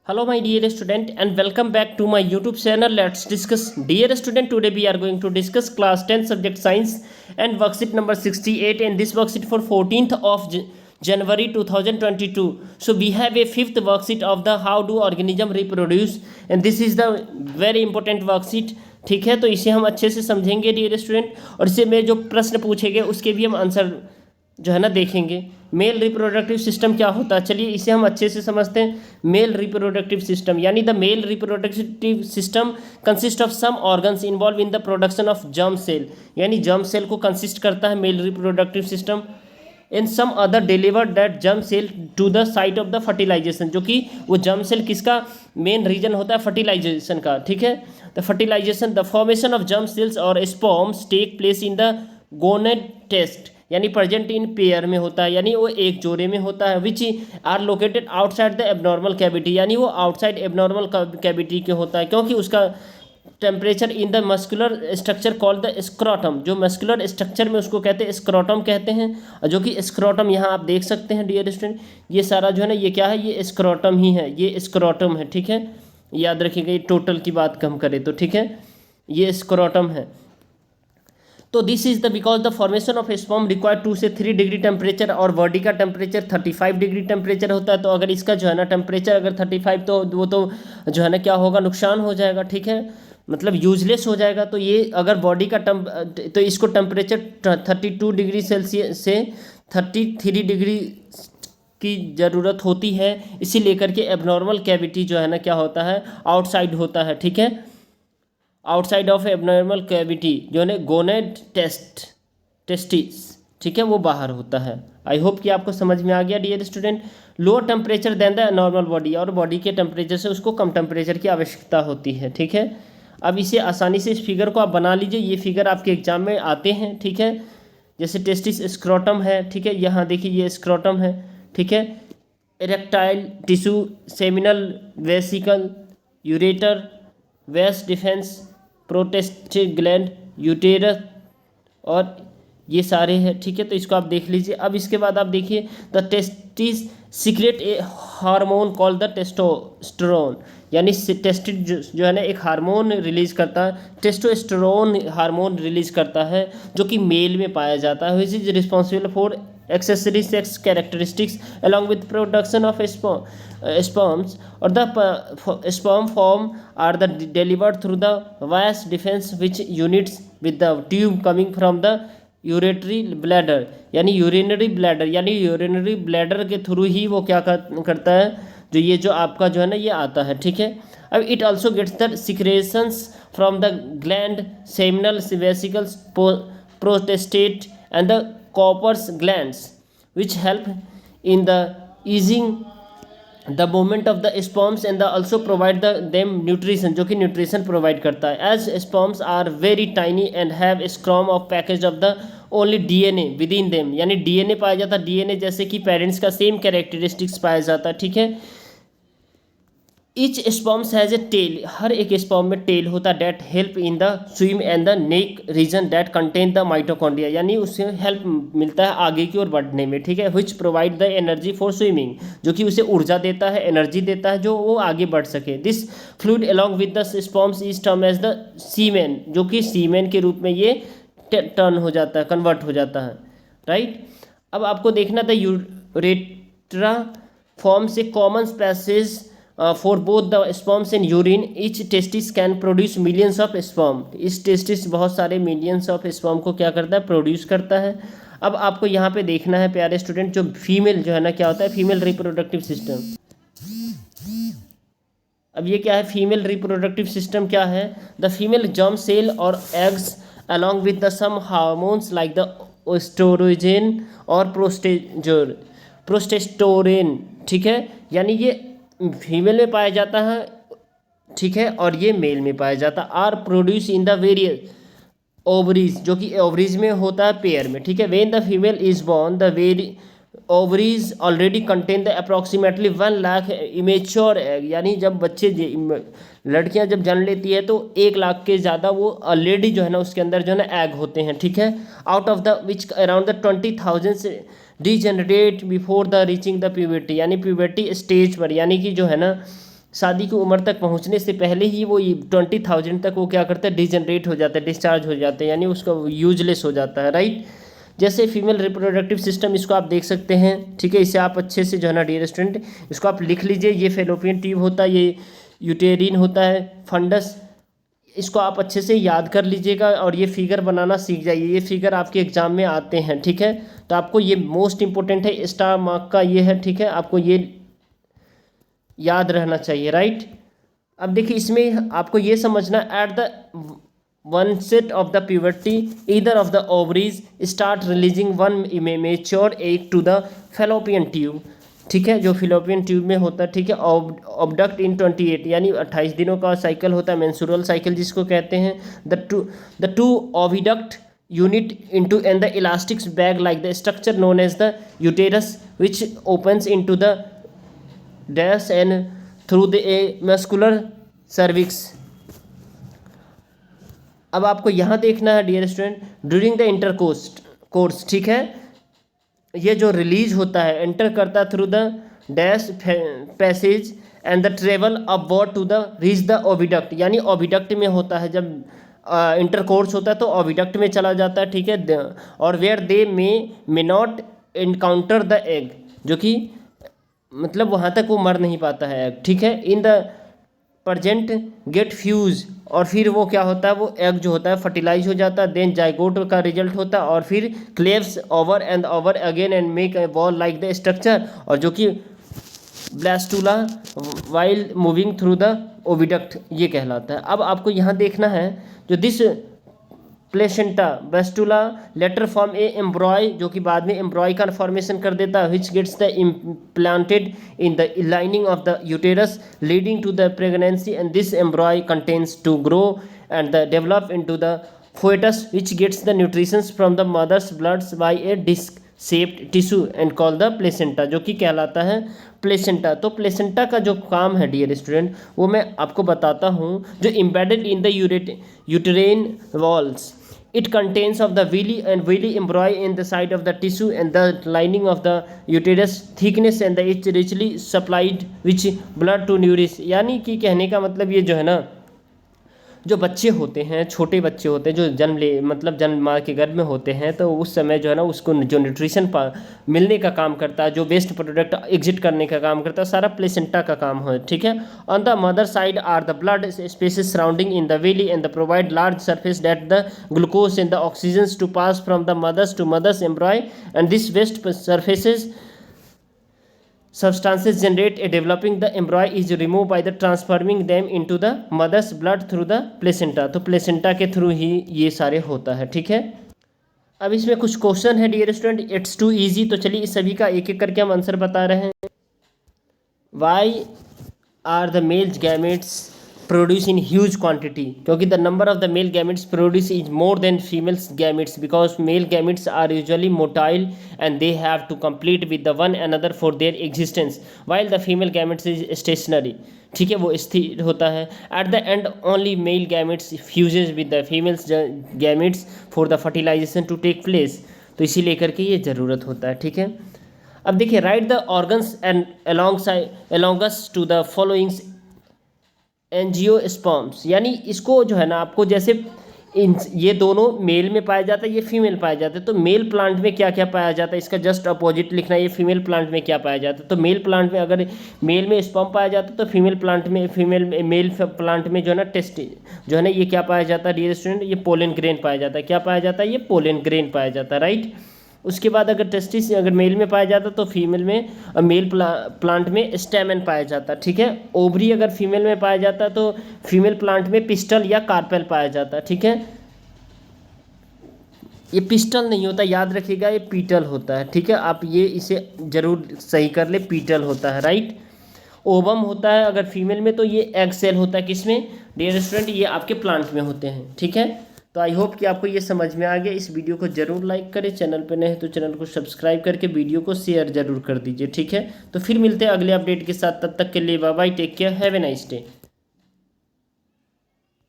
Hello my dear student and welcome back to my YouTube channel. Let's discuss. Dear student, today we are going to discuss class 10 subject science and worksheet number 68, and this worksheet for 14th of January 2022. So we have a fifth worksheet of the how do organism reproduce, and this is the very important worksheet. ठीक है, तो इसे हम अच्छे से समझेंगे dear student, और इससे में जो प्रश्न पूछे गए उसके भी हम आंसर जो है ना देखेंगे। मेल रिप्रोडक्टिव सिस्टम क्या होता है, चलिए इसे हम अच्छे से समझते हैं। मेल रिप्रोडक्टिव सिस्टम यानी the male reproductive system consist of some organs involve in the production of germ cell, यानी जर्म सेल को कंसिस्ट करता है male reproductive system. In some other deliver that germ cell to the site of the fertilization, जो कि वो जर्म सेल किसका मेन रीजन होता है, फर्टिलाइजेशन का। ठीक है, the fertilization the formation of germ cells और sperms take place in the gonad test, यानी प्रेजेंट इन पेयर में होता है, यानी वो एक जोड़े में होता है। Which are located outside the abnormal cavity, यानी वो आउटसाइड एबनॉर्मल कैविटी के होता है, क्योंकि उसका temperature in the muscular structure called the scrotum, जो मस्कुलर स्ट्रक्चर में उसको कहते हैं स्क्रोटम कहते हैं, और जो कि स्क्रोटम यहाँ आप देख सकते हैं डियर स्टूडेंट, ये सारा जो है ना ये क्या है, ये स्क्रोटम ही है, ये स्क्रोटम है। ठीक है, याद रखिएगा, ये टोटल की बात हम करें तो ठीक है, ये स्क्रोटम है। तो this is the because the formation of sperm require 2 से 3 डिग्री टेम्परेचर, और बॉडी का टेम्परेचर 35 डिग्री टेम्परेचर होता है। तो अगर इसका जो है ना टेम्परेचर अगर 35, तो वो तो जो है ना क्या होगा, नुकसान हो जाएगा। ठीक है, मतलब यूजलेस हो जाएगा। तो ये अगर बॉडी का तो इसको टेम्परेचर 32 डिग्री सेल्सियस से 33 डिग्री की ज़रूरत होती है, इसी लेकर के एबनॉर्मल कैविटी जो है ना क्या होता है, आउटसाइड होता है। ठीक है, आउटसाइड ऑफ एबनॉर्मल कैविटी जो है गोनेड टेस्टिस, ठीक है, वो बाहर होता है। आई होप कि आपको समझ में आ गया dear student. Lower temperature then the normal body, और बॉडी के टेम्परेचर से उसको कम टेम्परेचर की आवश्यकता होती है। ठीक है, अब इसे आसानी से इस फिगर को आप बना लीजिए, ये फिगर आपके एग्जाम में आते हैं। ठीक है, जैसे टेस्टिस स्क्रोटम है, ठीक है, यहाँ देखिए ये स्क्रोटम है। ठीक है, erectile tissue, seminal vesicle, ureter, vas deferens, prostate gland, uterus, और ये सारे हैं। ठीक है, तो इसको आप देख लीजिए। अब इसके बाद आप देखिए the testis secret A hormone called the testosterone, यानी टेस्टिस जो है ना एक हार्मोन रिलीज करता है, टेस्टोस्टेरोन हार्मोन रिलीज करता है, जो कि मेल में पाया जाता है। Which is responsible for accessory sex characteristics along with production of sperms, or the sperm form are the delivered through the vas defense which units with the tube coming from the ureteric bladder, यानी urinary bladder, यानी urinary bladder के through ही वो क्या करता है, जो ये जो आपका जो है ना ये आता है। ठीक है, अब it also gets the secretions from the gland, seminal vesicles, prostate and the Cowper's glands which help in the easing the movement of the sperms and the also provide them nutrition, जो कि nutrition provide करता है। as sperms are very tiny and have a scrum of package of the only DNA within them, यानी DNA पाया जाता है, DNA जैसे कि पेरेंट्स का सेम कैरेक्टरिस्टिक्स पाया जाता है। ठीक है, each sperms has a tail, हर एक स्पर्म में टेल होता है, that help in the swim and the neck region that contain the mitochondria, यानी उससे हेल्प मिलता है आगे की ओर बढ़ने में। ठीक है, which provide the energy for swimming, जो कि उसे ऊर्जा देता है, एनर्जी देता है, जो वो आगे बढ़ सके। This fluid along with the sperms is term as the semen, जो कि सीमेन के रूप में ये टर्न हो जाता है, कन्वर्ट हो जाता है। राइट, अब आपको देखना था urethra forms a common species for both the sperms and urine, each testis can produce millions of sperm, इस टेस्टिस बहुत सारे मिलियंस ऑफ स्पर्म को क्या करता है, प्रोड्यूस करता है। अब आपको यहाँ पे देखना है प्यारे स्टूडेंट, जो फीमेल जो है ना क्या होता है, फीमेल रिप्रोडक्टिव सिस्टम। अब ये क्या है, फीमेल रिप्रोडक्टिव सिस्टम क्या है, द फीमेल जर्म सेल और eggs along with the some hormones like the estrogen और प्रोस्टेस्टोरेन। ठीक है, यानी ये फीमेल में पाया जाता है, ठीक है, और ये मेल में पाया जाता है। Are produced in the various ovaries, जो कि ओवरीज में होता है पेयर में। ठीक है, when the female is born the ovaries already contain the approximately 1 lakh immature egg, यानी जब बच्चे लड़कियां जब जन्म लेती है तो 1 लाख के ज़्यादा वो ऑलरेडी जो है ना उसके अंदर जो है ना एग होते हैं। ठीक है, out of the which around the 20,000 degenerate before the reaching the puberty, यानी प्यूबर्टी स्टेज पर, यानी कि जो है ना शादी की उम्र तक पहुंचने से पहले ही वो 20,000 तक वो क्या करता है, डिजनरेट हो जाता है, डिस्चार्ज हो जाते हैं, यानी उसका यूजलेस हो जाता है, राइट। जैसे फीमेल रिप्रोडक्टिव सिस्टम, इसको आप देख सकते हैं, ठीक है। इसे आप अच्छे से जो है ना डियर स्टूडेंट, इसको आप लिख लीजिए। ये फेलोपियन ट्यूब होता है, ये यूटेरिन होता है, फंडस, इसको आप अच्छे से याद कर लीजिएगा और ये फिगर बनाना सीख जाइए। ये फिगर आपके एग्जाम में आते हैं, ठीक है। तो आपको ये मोस्ट इंपॉर्टेंट है, स्टार मार्क का ये है, ठीक है। आपको ये याद रहना चाहिए, राइट। अब देखिए इसमें आपको ये समझना, at the onset of the puberty either of the ovaries start releasing one mature egg to the fallopian tube, ठीक है, जो फिलोपियन ट्यूब में होता है, ठीक है। ऑब्डक्ट इन 28 यानी 28 दिनों का साइकिल होता है, मेंस्ट्रुअल साइकिल जिसको कहते हैं। The two oviduct unit into and the elastics bag like the structure known as the uterus which opens into the dash and through the a muscular cervix. अब आपको यहाँ देखना है dear student, during the intercourse, ठीक है, ये जो release होता है, एंटर करता है through the dash passage and the travel upward to the reach the oviduct, यानी ओविडक्ट में होता है। जब इंटरकोर्स होता है तो ओविडक्ट में चला जाता है, ठीक है। और where they may not encounter the egg, जो कि मतलब वहाँ तक वो मर नहीं पाता है एग, ठीक है। In the present gate fuse, और फिर वो क्या होता है, वो एग जो होता है फर्टिलाइज हो जाता है, देन जाइगोट का रिजल्ट होता है, और फिर cleaves over and over again and make a ball like the structure, और जो कि blastula while moving through the oviduct ये कहलाता है। अब आपको यहाँ देखना है, जो this placenta blastula later form a embryo, जो कि बाद में एम्ब्रॉय का फॉर्मेशन कर देता है, which gets the implanted in the lining of the uterus leading to the pregnancy, and this embryo continues to grow and the develop into the foetus which gets the nutritions from the mother's bloods by a disc shaped tissue and call the placenta, जो कि कहलाता है placenta. तो placenta का जो काम है dear student, वो मैं आपको बताता हूँ। जो embedded in the uterine walls, it contains of the villi embryo in the side of the tissue and the lining of the uterus thickness and the it's richly supplied which blood to nourish, यानी कि कहने का मतलब ये जो है ना, जो बच्चे होते हैं, छोटे बच्चे होते हैं, जो जन्म माँ के गर्भ में होते हैं, तो उस समय जो है ना उसको जो न्यूट्रिशन मिलने का काम करता है, जो वेस्ट प्रोडक्ट एग्जिट करने का काम करता है, सारा प्लेसेंटा का काम है, ठीक है। On the mother side are the blood spaces surrounding in the villi and the provide large surface that the glucose and the oxygen to pass from the mother's to mother's embryo, and this waste surfaces substances generate a developing the embryo is removed by the transforming them into the mother's blood through the placenta। तो placenta के through ही ये सारे होता है, ठीक है। अब इसमें कुछ क्वेश्चन है dear student, it's too easy, तो चलिए इस सभी का एक एक करके हम आंसर बता रहे हैं। Why are the male gametes produce in huge quantity, क्योंकि the number of the male gametes produce is more than females gametes, because male gametes are usually motile and they have to complete with the one another for their existence, while the female gametes is stationary, ठीक है, वो स्थिर होता है। At the end only male gametes fuses with the females gametes for the fertilisation to take place, तो इसी लेकर के ये ज़रूरत होता है, ठीक है। अब देखिए, write the organs and along to the followings angiosperms, यानी इसको जो है ना आपको, जैसे ये दोनों मेल में पाया जाता है, ये फीमेल पाया जाता है, तो मेल प्लांट में क्या क्या पाया जाता है, इसका जस्ट अपोजिट लिखना है, ये फीमेल प्लांट में क्या पाया जाता है। तो मेल प्लांट में अगर मेल में स्पर्म पाया जाता है, तो मेल प्लांट में जो है ना टेस्ट जो है ना ये क्या पाया जाता है डियर स्टूडेंट, ये पोलन ग्रेन पाया जाता है। क्या पाया जाता है, ये पोलन ग्रेन पाया जाता है, राइट। उसके बाद अगर टेस्टिस अगर मेल में पाया जाता तो फीमेल में मेल प्लांट में स्टेमन पाया जाता, ठीक है। ओवरी अगर फीमेल में पाया जाता तो फीमेल प्लांट में पिस्टल या कार्पेल पाया जाता, ठीक है। ये पिस्टल नहीं होता, याद रखिएगा, ये पीटल होता है, ठीक है। आप ये इसे जरूर सही कर ले, पीटल होता है, राइट। ओवम होता है अगर फीमेल में, तो ये एग सेल होता है, किसमें डियर स्टूडेंट, ये आपके प्लांट में होते हैं, ठीक है। तो आई होप कि आपको ये समझ में आ गया। इस वीडियो को जरूर लाइक करें, चैनल पे नए हैं तो चैनल को सब्सक्राइब करके वीडियो को शेयर जरूर कर दीजिए, ठीक है। तो फिर मिलते हैं अगले अपडेट के साथ, तब तक के लिए bye bye, take care, have a nice day.